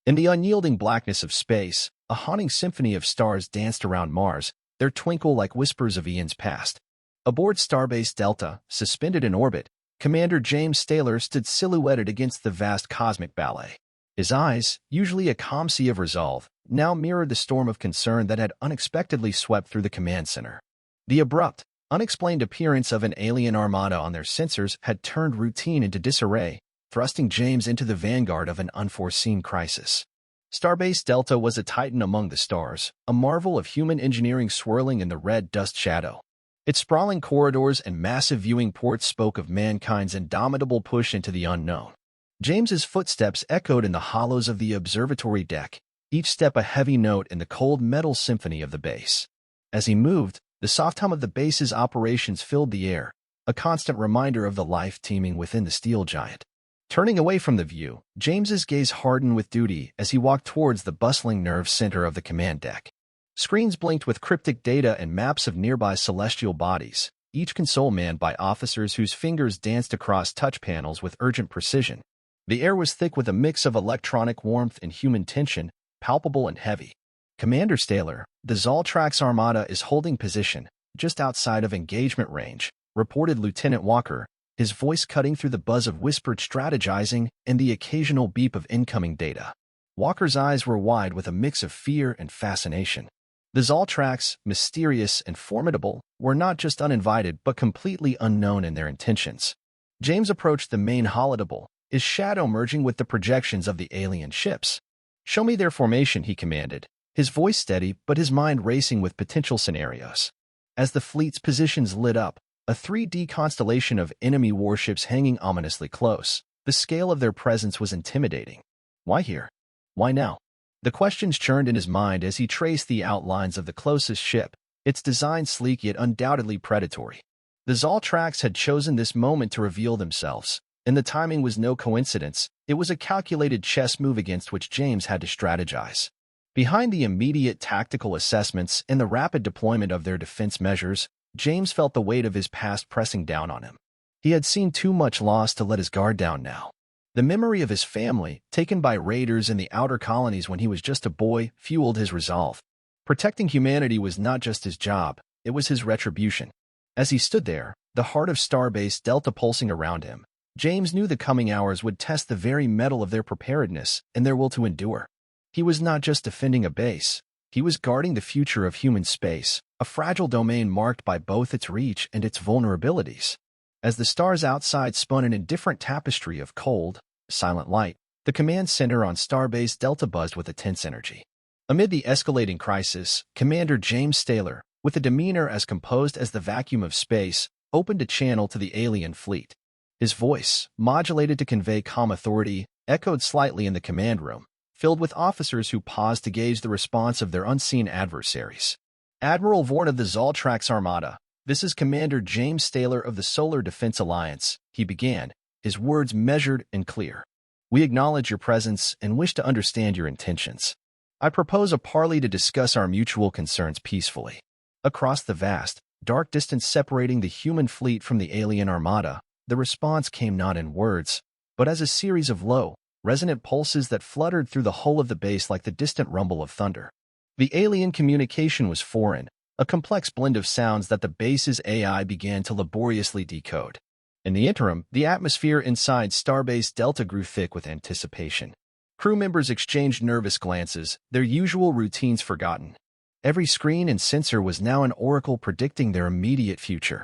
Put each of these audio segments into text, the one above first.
In the unyielding blackness of space, a haunting symphony of stars danced around Mars, their twinkle like whispers of eons past. Aboard Starbase Delta, suspended in orbit, Commander James Staylor stood silhouetted against the vast cosmic ballet. His eyes, usually a calm sea of resolve, now mirrored the storm of concern that had unexpectedly swept through the command center. The abrupt, unexplained appearance of an alien armada on their sensors had turned routine into disarray, thrusting James into the vanguard of an unforeseen crisis. Starbase Delta was a titan among the stars, a marvel of human engineering swirling in the red dust shadow. Its sprawling corridors and massive viewing ports spoke of mankind's indomitable push into the unknown. James's footsteps echoed in the hollows of the observatory deck, each step a heavy note in the cold metal symphony of the base. As he moved, the soft hum of the base's operations filled the air, a constant reminder of the life teeming within the steel giant. Turning away from the view, James's gaze hardened with duty as he walked towards the bustling nerve center of the command deck. Screens blinked with cryptic data and maps of nearby celestial bodies, each console manned by officers whose fingers danced across touch panels with urgent precision. The air was thick with a mix of electronic warmth and human tension, palpable and heavy. Commander Staylor, the Zoltrax Armada is holding position, just outside of engagement range, reported Lieutenant Walker, his voice cutting through the buzz of whispered strategizing and the occasional beep of incoming data. Walker's eyes were wide with a mix of fear and fascination. The Zoltrax, mysterious and formidable, were not just uninvited but completely unknown in their intentions. James approached the main holodeck, his shadow merging with the projections of the alien ships. "Show me their formation," he commanded, his voice steady but his mind racing with potential scenarios. As the fleet's positions lit up, a 3D constellation of enemy warships hanging ominously close, the scale of their presence was intimidating. Why here? Why now? The questions churned in his mind as he traced the outlines of the closest ship, its design sleek yet undoubtedly predatory. The Zoltrax had chosen this moment to reveal themselves, and the timing was no coincidence. It was a calculated chess move against which James had to strategize. Behind the immediate tactical assessments and the rapid deployment of their defense measures, James felt the weight of his past pressing down on him. He had seen too much loss to let his guard down now. The memory of his family, taken by raiders in the outer colonies when he was just a boy, fueled his resolve. Protecting humanity was not just his job, it was his retribution. As he stood there, the heart of Starbase Delta pulsing around him, James knew the coming hours would test the very mettle of their preparedness and their will to endure. He was not just defending a base, he was guarding the future of human space, a fragile domain marked by both its reach and its vulnerabilities. As the stars outside spun an indifferent tapestry of cold, silent light, the command center on Starbase Delta buzzed with a tense energy. Amid the escalating crisis, Commander James Staylor, with a demeanor as composed as the vacuum of space, opened a channel to the alien fleet. His voice, modulated to convey calm authority, echoed slightly in the command room, filled with officers who paused to gauge the response of their unseen adversaries. "Admiral Vorn of the Zoltrax Armada, this is Commander James Staylor of the Solar Defense Alliance," he began, his words measured and clear. "We acknowledge your presence and wish to understand your intentions. I propose a parley to discuss our mutual concerns peacefully." Across the vast, dark distance separating the human fleet from the alien armada, the response came not in words, but as a series of low, resonant pulses that fluttered through the hull of the base like the distant rumble of thunder. The alien communication was foreign, a complex blend of sounds that the base's AI began to laboriously decode. In the interim, the atmosphere inside Starbase Delta grew thick with anticipation. Crew members exchanged nervous glances, their usual routines forgotten. Every screen and sensor was now an oracle predicting their immediate future.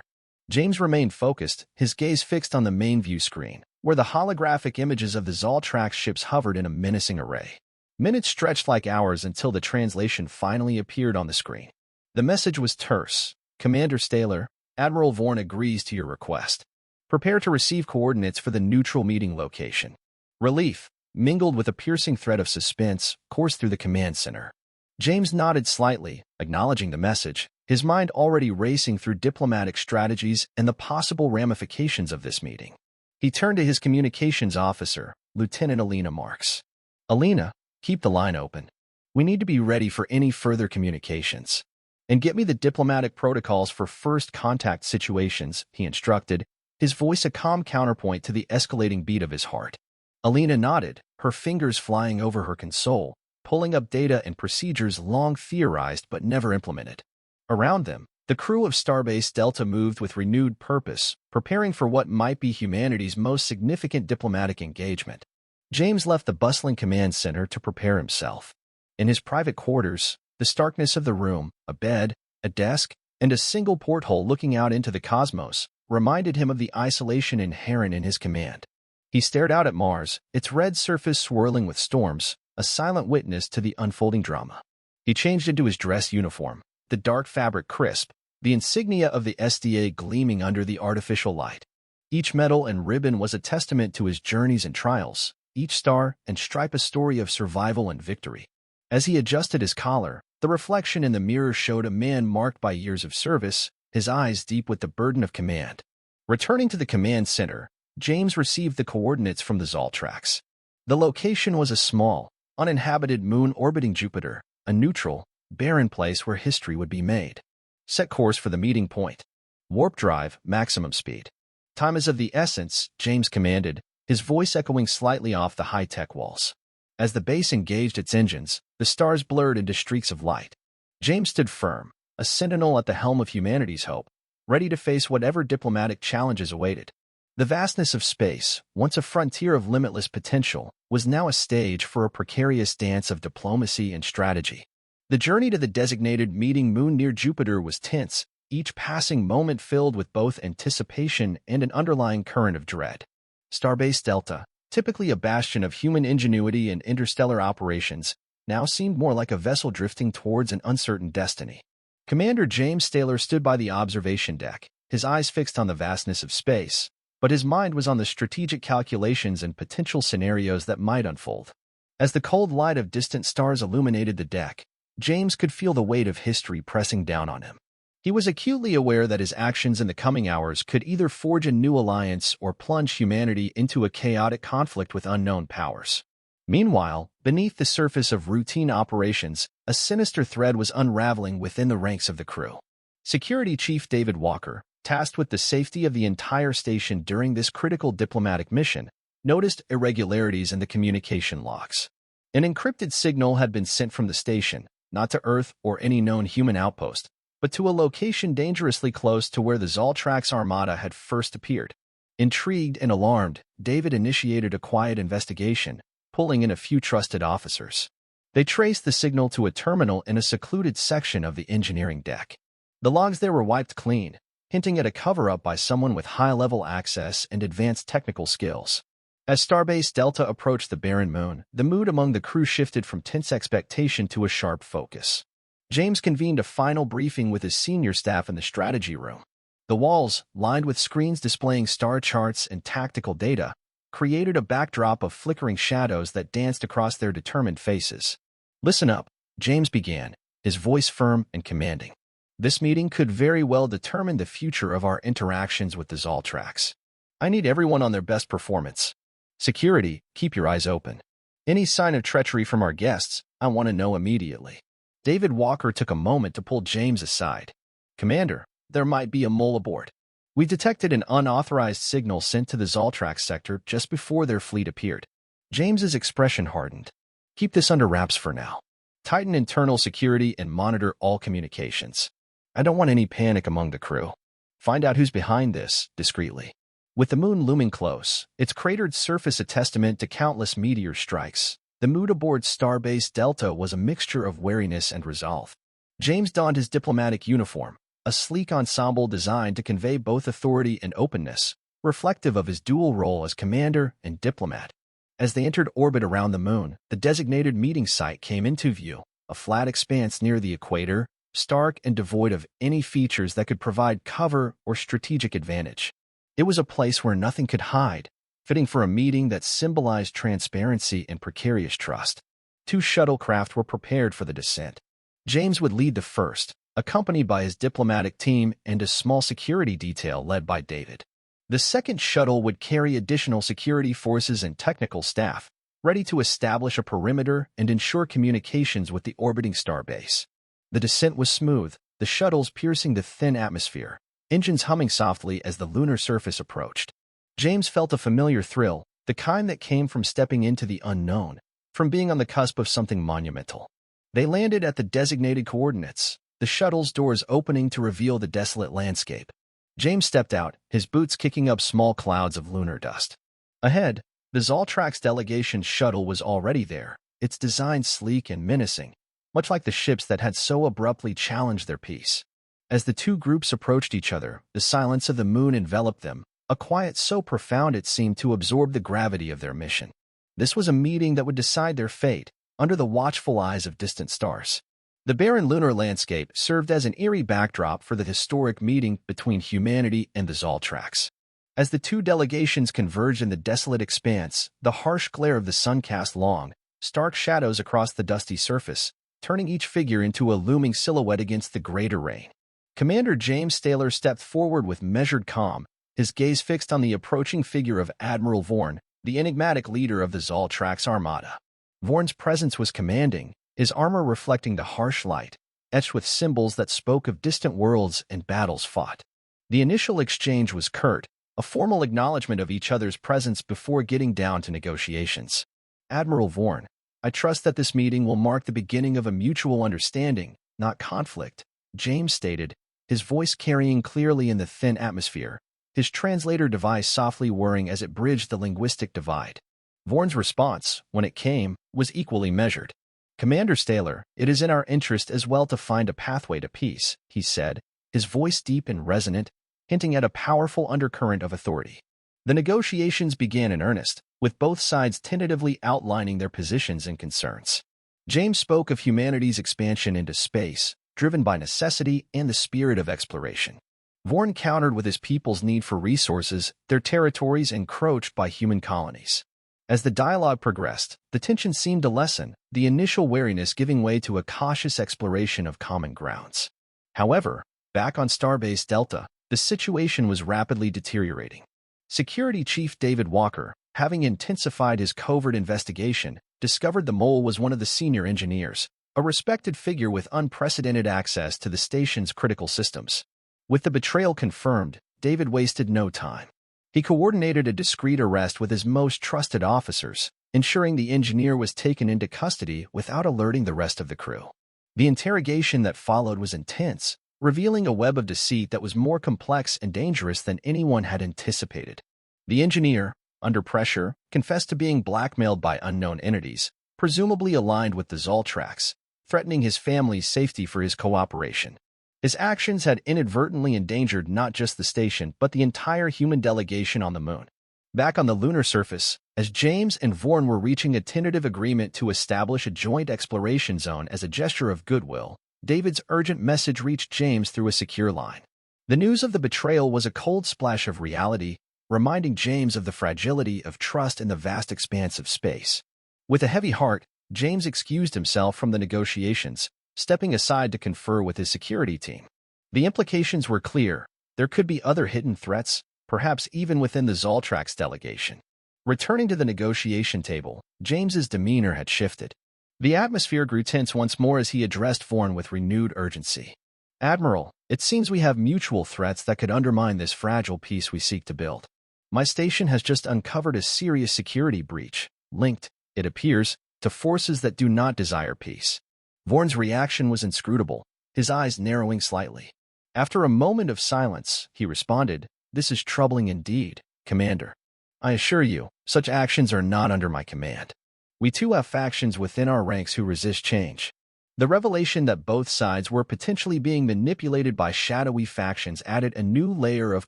James remained focused, his gaze fixed on the main view screen, where the holographic images of the Zoltrax ships hovered in a menacing array. Minutes stretched like hours until the translation finally appeared on the screen. The message was terse. "Commander Staylor, Admiral Vorn agrees to your request. Prepare to receive coordinates for the neutral meeting location." Relief, mingled with a piercing thread of suspense, coursed through the command center. James nodded slightly, acknowledging the message, his mind already racing through diplomatic strategies and the possible ramifications of this meeting. He turned to his communications officer, Lieutenant Alina Marks. "Alina, keep the line open. We need to be ready for any further communications. And get me the diplomatic protocols for first contact situations," he instructed, his voice a calm counterpoint to the escalating beat of his heart. Alina nodded, her fingers flying over her console, pulling up data and procedures long theorized but never implemented. Around them, the crew of Starbase Delta moved with renewed purpose, preparing for what might be humanity's most significant diplomatic engagement. James left the bustling command center to prepare himself. In his private quarters, the starkness of the room, a bed, a desk, and a single porthole looking out into the cosmos, reminded him of the isolation inherent in his command. He stared out at Mars, its red surface swirling with storms, a silent witness to the unfolding drama. He changed into his dress uniform, the dark fabric crisp, the insignia of the SDA gleaming under the artificial light. Each medal and ribbon was a testament to his journeys and trials, each star and stripe a story of survival and victory. As he adjusted his collar, the reflection in the mirror showed a man marked by years of service, his eyes deep with the burden of command. Returning to the command center, James received the coordinates from the Zoltrax. The location was a small, uninhabited moon orbiting Jupiter, a neutral, barren place where history would be made. Set course for the meeting point. Warp drive, maximum speed. Time is of the essence, James commanded, his voice echoing slightly off the high-tech walls. As the base engaged its engines, the stars blurred into streaks of light. James stood firm, a sentinel at the helm of humanity's hope, ready to face whatever diplomatic challenges awaited. The vastness of space, once a frontier of limitless potential, was now a stage for a precarious dance of diplomacy and strategy. The journey to the designated meeting moon near Jupiter was tense, each passing moment filled with both anticipation and an underlying current of dread. Starbase Delta, typically a bastion of human ingenuity and interstellar operations, now seemed more like a vessel drifting towards an uncertain destiny. Commander James Staylor stood by the observation deck, his eyes fixed on the vastness of space, but his mind was on the strategic calculations and potential scenarios that might unfold. As the cold light of distant stars illuminated the deck, James could feel the weight of history pressing down on him. He was acutely aware that his actions in the coming hours could either forge a new alliance or plunge humanity into a chaotic conflict with unknown powers. Meanwhile, beneath the surface of routine operations, a sinister thread was unraveling within the ranks of the crew. Security Chief David Walker, tasked with the safety of the entire station during this critical diplomatic mission, noticed irregularities in the communication logs. An encrypted signal had been sent from the station, not to Earth or any known human outpost, but to a location dangerously close to where the Zoltrax armada had first appeared. Intrigued and alarmed, David initiated a quiet investigation, pulling in a few trusted officers. They traced the signal to a terminal in a secluded section of the engineering deck. The logs there were wiped clean, hinting at a cover-up by someone with high-level access and advanced technical skills. As Starbase Delta approached the barren moon, the mood among the crew shifted from tense expectation to a sharp focus. James convened a final briefing with his senior staff in the strategy room. The walls, lined with screens displaying star charts and tactical data, created a backdrop of flickering shadows that danced across their determined faces. "Listen up," James began, his voice firm and commanding. "This meeting could very well determine the future of our interactions with the Zoltrax. I need everyone on their best performance. Security, keep your eyes open. Any sign of treachery from our guests, I want to know immediately." David Walker took a moment to pull James aside. "Commander, there might be a mole aboard. We detected an unauthorized signal sent to the Zoltrax sector just before their fleet appeared." James's expression hardened. "Keep this under wraps for now. Tighten internal security and monitor all communications. I don't want any panic among the crew. Find out who's behind this, discreetly." With the moon looming close, its cratered surface a testament to countless meteor strikes, the mood aboard Starbase Delta was a mixture of wariness and resolve. James donned his diplomatic uniform, a sleek ensemble designed to convey both authority and openness, reflective of his dual role as commander and diplomat. As they entered orbit around the moon, the designated meeting site came into view, a flat expanse near the equator, stark and devoid of any features that could provide cover or strategic advantage. It was a place where nothing could hide, fitting for a meeting that symbolized transparency and precarious trust. 2 shuttlecraft were prepared for the descent. James would lead the first, accompanied by his diplomatic team and a small security detail led by David. The second shuttle would carry additional security forces and technical staff, ready to establish a perimeter and ensure communications with the orbiting starbase. The descent was smooth, the shuttles piercing the thin atmosphere, engines humming softly as the lunar surface approached. James felt a familiar thrill, the kind that came from stepping into the unknown, from being on the cusp of something monumental. They landed at the designated coordinates, the shuttle's doors opening to reveal the desolate landscape. James stepped out, his boots kicking up small clouds of lunar dust. Ahead, the Zoltrax delegation shuttle was already there, its design sleek and menacing, much like the ships that had so abruptly challenged their peace. As the two groups approached each other, the silence of the moon enveloped them, a quiet so profound it seemed to absorb the gravity of their mission. This was a meeting that would decide their fate, under the watchful eyes of distant stars. The barren lunar landscape served as an eerie backdrop for the historic meeting between humanity and the Zoltrax. As the two delegations converged in the desolate expanse, the harsh glare of the sun cast long, stark shadows across the dusty surface, turning each figure into a looming silhouette against the greater rain. Commander James Taylor stepped forward with measured calm, his gaze fixed on the approaching figure of Admiral Vorn, the enigmatic leader of the Zoltrax armada. Vorn's presence was commanding, his armor reflecting the harsh light, etched with symbols that spoke of distant worlds and battles fought. The initial exchange was curt, a formal acknowledgement of each other's presence before getting down to negotiations. Admiral Vorn, I trust that this meeting will mark the beginning of a mutual understanding, not conflict, James stated, his voice carrying clearly in the thin atmosphere, his translator device softly whirring as it bridged the linguistic divide. Vorn's response, when it came, was equally measured. Commander Taylor, it is in our interest as well to find a pathway to peace, he said, his voice deep and resonant, hinting at a powerful undercurrent of authority. The negotiations began in earnest, with both sides tentatively outlining their positions and concerns. James spoke of humanity's expansion into space, driven by necessity and the spirit of exploration. Vorn countered with his people's need for resources, their territories encroached by human colonies. As the dialogue progressed, the tension seemed to lessen, the initial wariness giving way to a cautious exploration of common grounds. However, back on Starbase Delta, the situation was rapidly deteriorating. Security Chief David Walker, having intensified his covert investigation, discovered the mole was one of the senior engineers, a respected figure with unprecedented access to the station's critical systems. With the betrayal confirmed, David wasted no time. He coordinated a discreet arrest with his most trusted officers, ensuring the engineer was taken into custody without alerting the rest of the crew. The interrogation that followed was intense, revealing a web of deceit that was more complex and dangerous than anyone had anticipated. The engineer, under pressure, confessed to being blackmailed by unknown entities, presumably aligned with the Zoltrax, threatening his family's safety for his cooperation. His actions had inadvertently endangered not just the station but the entire human delegation on the moon. Back on the lunar surface, as James and Vorn were reaching a tentative agreement to establish a joint exploration zone as a gesture of goodwill, David's urgent message reached James through a secure line. The news of the betrayal was a cold splash of reality, reminding James of the fragility of trust in the vast expanse of space. With a heavy heart, James excused himself from the negotiations, stepping aside to confer with his security team. The implications were clear. There could be other hidden threats, perhaps even within the Zoltrax delegation. Returning to the negotiation table, James's demeanor had shifted. The atmosphere grew tense once more as he addressed Vorn with renewed urgency. Admiral, it seems we have mutual threats that could undermine this fragile peace we seek to build. My station has just uncovered a serious security breach, linked, it appears, to forces that do not desire peace. Vorn's reaction was inscrutable, his eyes narrowing slightly. After a moment of silence, he responded, "This is troubling indeed, Commander. I assure you, such actions are not under my command. We too have factions within our ranks who resist change." The revelation that both sides were potentially being manipulated by shadowy factions added a new layer of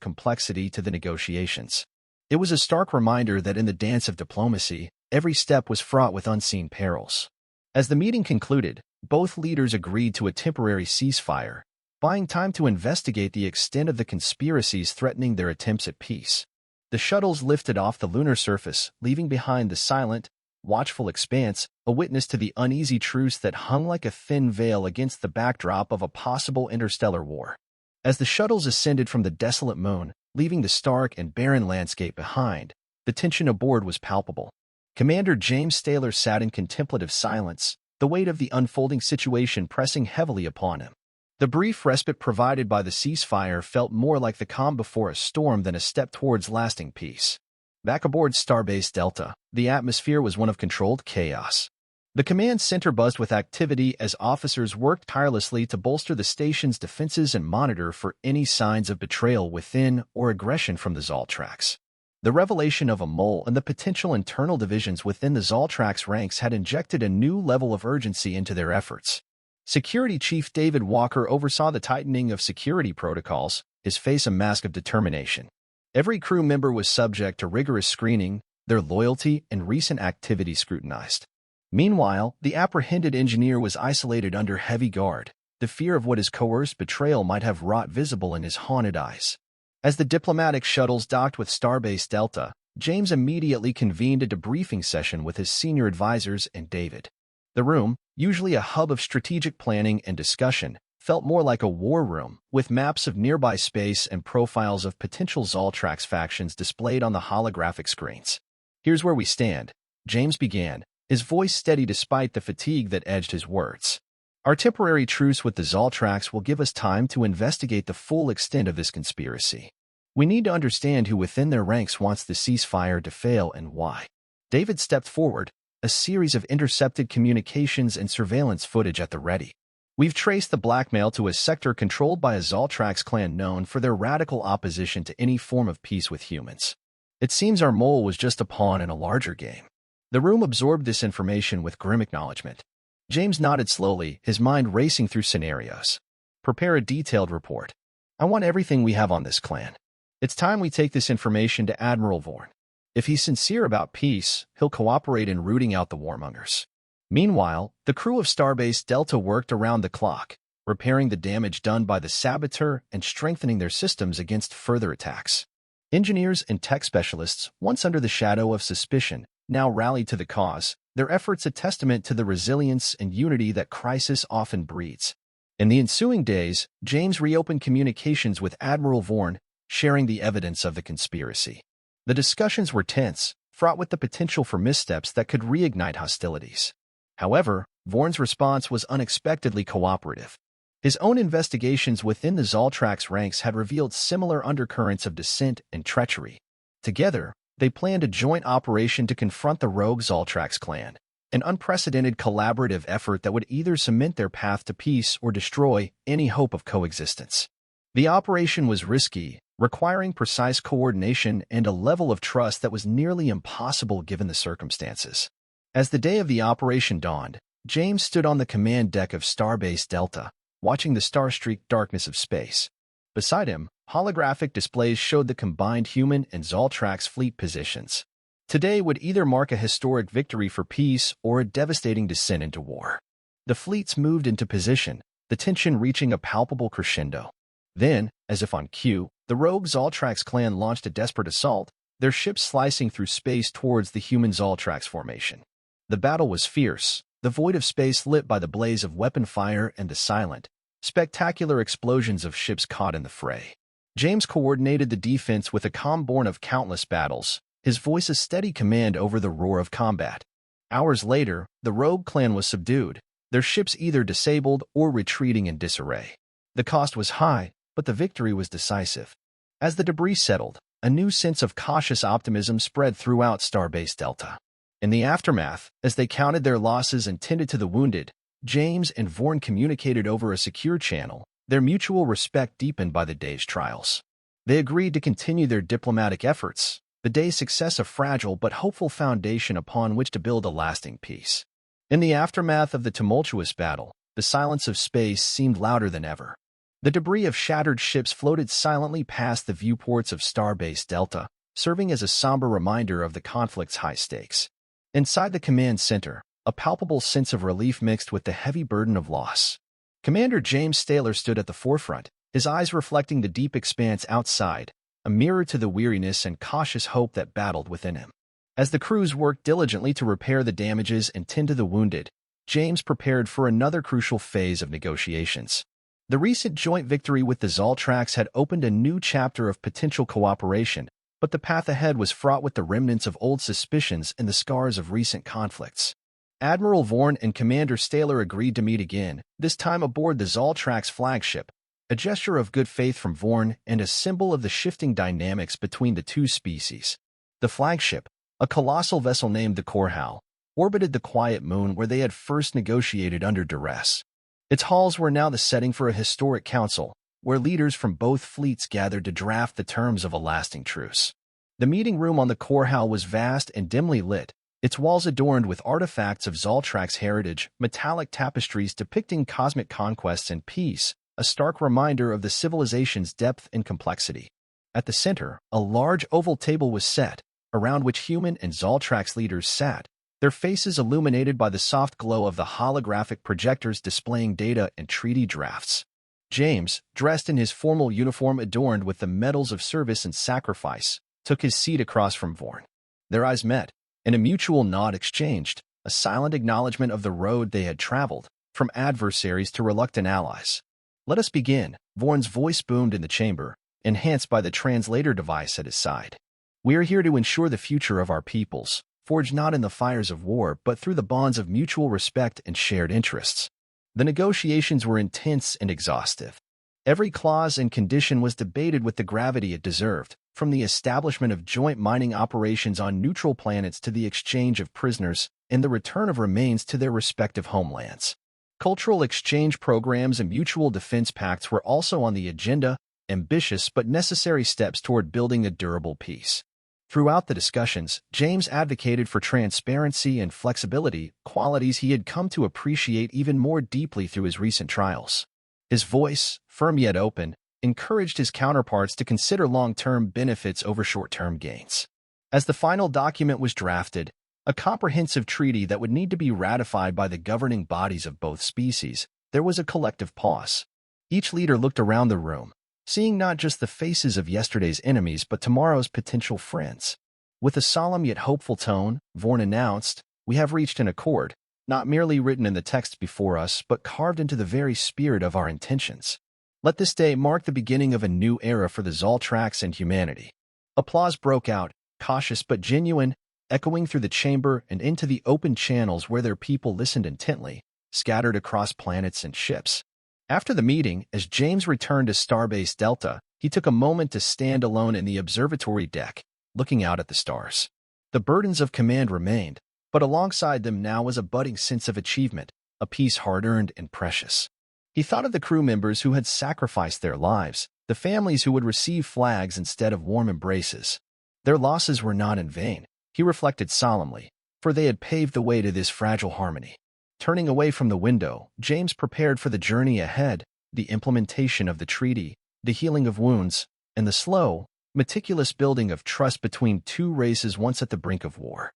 complexity to the negotiations. It was a stark reminder that in the dance of diplomacy, every step was fraught with unseen perils. As the meeting concluded, both leaders agreed to a temporary ceasefire, buying time to investigate the extent of the conspiracies threatening their attempts at peace. The shuttles lifted off the lunar surface, leaving behind the silent, watchful expanse, a witness to the uneasy truce that hung like a thin veil against the backdrop of a possible interstellar war. As the shuttles ascended from the desolate moon, leaving the stark and barren landscape behind, the tension aboard was palpable. Commander James Taylor sat in contemplative silence, the weight of the unfolding situation pressing heavily upon him. The brief respite provided by the ceasefire felt more like the calm before a storm than a step towards lasting peace. Back aboard Starbase Delta, the atmosphere was one of controlled chaos. The command center buzzed with activity as officers worked tirelessly to bolster the station's defenses and monitor for any signs of betrayal within or aggression from the Zoltrax. The revelation of a mole and the potential internal divisions within the Zoltrax ranks had injected a new level of urgency into their efforts. Security Chief David Walker oversaw the tightening of security protocols, his face a mask of determination. Every crew member was subject to rigorous screening, their loyalty and recent activity scrutinized. Meanwhile, the apprehended engineer was isolated under heavy guard, the fear of what his coerced betrayal might have wrought visible in his haunted eyes. As the diplomatic shuttles docked with Starbase Delta, James immediately convened a debriefing session with his senior advisors and David. The room, usually a hub of strategic planning and discussion, felt more like a war room, with maps of nearby space and profiles of potential Zoltrax factions displayed on the holographic screens. "Here's where we stand," James began, his voice steady despite the fatigue that edged his words. "Our temporary truce with the Zoltrax will give us time to investigate the full extent of this conspiracy. We need to understand who within their ranks wants the ceasefire to fail and why." David stepped forward, a series of intercepted communications and surveillance footage at the ready. "We've traced the blackmail to a sector controlled by a Zoltrax clan known for their radical opposition to any form of peace with humans. It seems our mole was just a pawn in a larger game." The room absorbed this information with grim acknowledgement. James nodded slowly, his mind racing through scenarios. "Prepare a detailed report. I want everything we have on this clan. It's time we take this information to Admiral Vorn. If he's sincere about peace, he'll cooperate in rooting out the warmongers." Meanwhile, the crew of Starbase Delta worked around the clock, repairing the damage done by the saboteur and strengthening their systems against further attacks. Engineers and tech specialists, once under the shadow of suspicion, now rallied to the cause, their efforts a testament to the resilience and unity that crisis often breeds. In the ensuing days, James reopened communications with Admiral Vorn, sharing the evidence of the conspiracy. The discussions were tense, fraught with the potential for missteps that could reignite hostilities. However, Vorn's response was unexpectedly cooperative. His own investigations within the Zoltrax ranks had revealed similar undercurrents of dissent and treachery. Together, they planned a joint operation to confront the rogue Zoltrax clan, an unprecedented collaborative effort that would either cement their path to peace or destroy any hope of coexistence. The operation was risky, requiring precise coordination and a level of trust that was nearly impossible given the circumstances. As the day of the operation dawned, James stood on the command deck of Starbase Delta, watching the star-streaked darkness of space. Beside him, holographic displays showed the combined human and Zoltrax fleet positions. Today would either mark a historic victory for peace or a devastating descent into war. The fleets moved into position, the tension reaching a palpable crescendo. Then, as if on cue, the rogue Zoltrax clan launched a desperate assault, their ships slicing through space towards the human Zoltrax formation. The battle was fierce, the void of space lit by the blaze of weapon fire and the silent, spectacular explosions of ships caught in the fray. James coordinated the defense with a calm born of countless battles, his voice a steady command over the roar of combat. Hours later, the rogue clan was subdued, their ships either disabled or retreating in disarray. The cost was high, but the victory was decisive. As the debris settled, a new sense of cautious optimism spread throughout Starbase Delta. In the aftermath, as they counted their losses and tended to the wounded, James and Vorn communicated over a secure channel, their mutual respect deepened by the day's trials. They agreed to continue their diplomatic efforts, the day's success a fragile but hopeful foundation upon which to build a lasting peace. In the aftermath of the tumultuous battle, the silence of space seemed louder than ever. The debris of shattered ships floated silently past the viewports of Starbase Delta, serving as a somber reminder of the conflict's high stakes. Inside the command center, a palpable sense of relief mixed with the heavy burden of loss. Commander James Staylor stood at the forefront, his eyes reflecting the deep expanse outside, a mirror to the weariness and cautious hope that battled within him. As the crews worked diligently to repair the damages and tend to the wounded, James prepared for another crucial phase of negotiations. The recent joint victory with the Zoltrax had opened a new chapter of potential cooperation, but the path ahead was fraught with the remnants of old suspicions and the scars of recent conflicts. Admiral Vorn and Commander Staylor agreed to meet again, this time aboard the Zoltrax flagship, a gesture of good faith from Vorn and a symbol of the shifting dynamics between the two species. The flagship, a colossal vessel named the Korhal, orbited the quiet moon where they had first negotiated under duress. Its halls were now the setting for a historic council, where leaders from both fleets gathered to draft the terms of a lasting truce. The meeting room on the Korhal was vast and dimly lit, its walls adorned with artifacts of Zoltrak's heritage, metallic tapestries depicting cosmic conquests and peace, a stark reminder of the civilization's depth and complexity. At the center, a large oval table was set, around which human and Zoltrak's leaders sat, their faces illuminated by the soft glow of the holographic projectors displaying data and treaty drafts. James, dressed in his formal uniform adorned with the medals of service and sacrifice, took his seat across from Vorn. Their eyes met, and a mutual nod exchanged, a silent acknowledgement of the road they had traveled, from adversaries to reluctant allies. "Let us begin," Vorn's voice boomed in the chamber, enhanced by the translator device at his side. "We are here to ensure the future of our peoples, forged not in the fires of war but through the bonds of mutual respect and shared interests." The negotiations were intense and exhaustive. Every clause and condition was debated with the gravity it deserved, from the establishment of joint mining operations on neutral planets to the exchange of prisoners and the return of remains to their respective homelands. Cultural exchange programs and mutual defense pacts were also on the agenda, ambitious but necessary steps toward building a durable peace. Throughout the discussions, James advocated for transparency and flexibility, qualities he had come to appreciate even more deeply through his recent trials. His voice, firm yet open, encouraged his counterparts to consider long-term benefits over short-term gains. As the final document was drafted, a comprehensive treaty that would need to be ratified by the governing bodies of both species, there was a collective pause. Each leader looked around the room, seeing not just the faces of yesterday's enemies but tomorrow's potential friends. With a solemn yet hopeful tone, Vorn announced, "We have reached an accord, not merely written in the text before us but carved into the very spirit of our intentions. Let this day mark the beginning of a new era for the Zoltraks and humanity." Applause broke out, cautious but genuine, echoing through the chamber and into the open channels where their people listened intently, scattered across planets and ships. After the meeting, as James returned to Starbase Delta, he took a moment to stand alone in the observatory deck, looking out at the stars. The burdens of command remained, but alongside them now was a budding sense of achievement, a peace hard-earned and precious. He thought of the crew members who had sacrificed their lives, the families who would receive flags instead of warm embraces. Their losses were not in vain, he reflected solemnly, for they had paved the way to this fragile harmony. Turning away from the window, James prepared for the journey ahead, the implementation of the treaty, the healing of wounds, and the slow, meticulous building of trust between two races once at the brink of war.